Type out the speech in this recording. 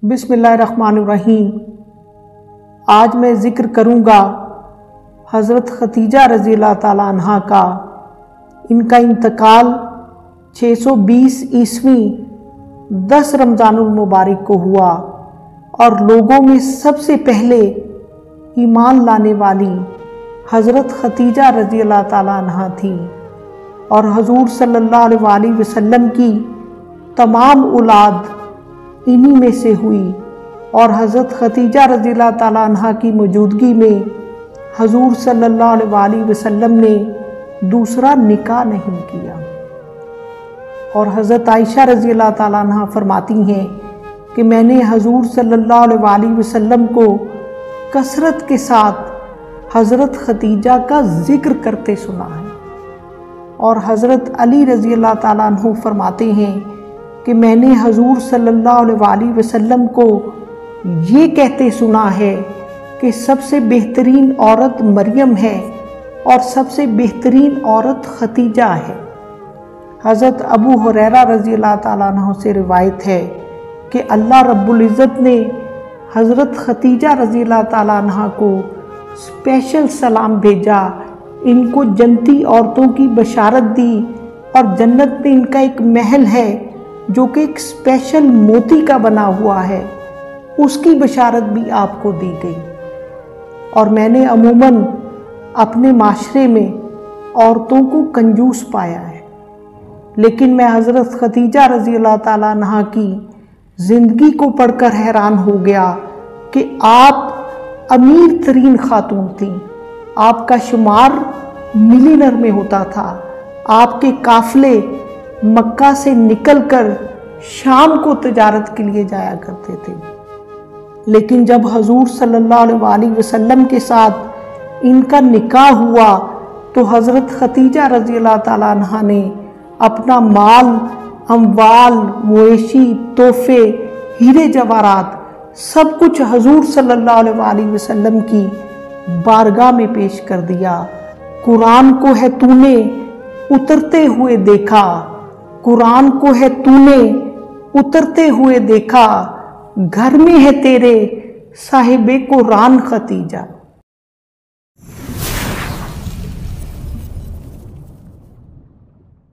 بسم اللہ الرحمن الرحیم۔ آج میں ذکر کروں گا حضرت ختیجہ رضی اللہ تعالیٰ عنہ کا۔ ان کا انتقال 620 عیسوی 10 رمضان المبارک کو ہوا اور لوگوں میں سب سے پہلے ایمان لانے والی حضرت ختیجہ رضی اللہ تعالیٰ عنہ تھی، اور حضور صلی اللہ علیہ وسلم کی تمام اولاد انہی میں سے ہوئی، اور حضرت ختیجہ رضی اللہ تعالیٰ عنہ کی موجودگی میں حضور صلی اللہ علیہ وسلم نے دوسرا نکاح نہیں کیا۔ اور حضرت عائشہ رضی اللہ تعالیٰ عنہ فرماتی ہیں کہ میں نے حضور صلی اللہ علیہ وسلم کو کثرت کے ساتھ حضرت ختیجہ کا ذکر کرتے سنا ہے۔ اور حضرت علی رضی اللہ تعالیٰ عنہ فرماتے ہیں کہ میں نے حضور صلی اللہ علیہ وسلم کو یہ کہتے سنا ہے کہ سب سے بہترین عورت مریم ہے اور سب سے بہترین عورت ختیجہ ہے۔ حضرت ابو ہریرہ رضی اللہ تعالیٰ عنہ سے روایت ہے کہ اللہ رب العزت نے حضرت ختیجہ رضی اللہ تعالیٰ عنہ کو اسپیشل سلام بھیجا، ان کو جنتی عورتوں کی بشارت دی، اور جنت میں ان کا ایک محل ہے جو کہ ایک اسپیشل موتی کا بنا ہوا ہے، اس کی بشارت بھی آپ کو دی گئی۔ اور میں نے عموماً اپنے معاشرے میں عورتوں کو کنجوس پایا ہے، لیکن میں حضرت ختیجہ رضی اللہ تعالیٰ عنہ کی زندگی کو پڑھ کر حیران ہو گیا کہ آپ امیر ترین خاتون تھیں، آپ کا شمار ملینر میں ہوتا تھا، آپ کے قافلے مکہ سے نکل کر شام کو تجارت کے لیے جایا کرتے تھے۔ لیکن جب حضور صلی اللہ علیہ وسلم کے ساتھ ان کا نکاح ہوا تو حضرت ختیجہ رضی اللہ تعالیٰ عنہ نے اپنا مال، اموال، مویشی، تحفے، ہیرے جواہرات سب کچھ حضور صلی اللہ علیہ وسلم کی بارگاہ میں پیش کر دیا۔ قرآن کو ہے تو نے اترتے ہوئے دیکھا، قرآن کو ہے تو نے اترتے ہوئے دیکھا، گھر میں ہے تیرے صاحب قرآن ختیجہ۔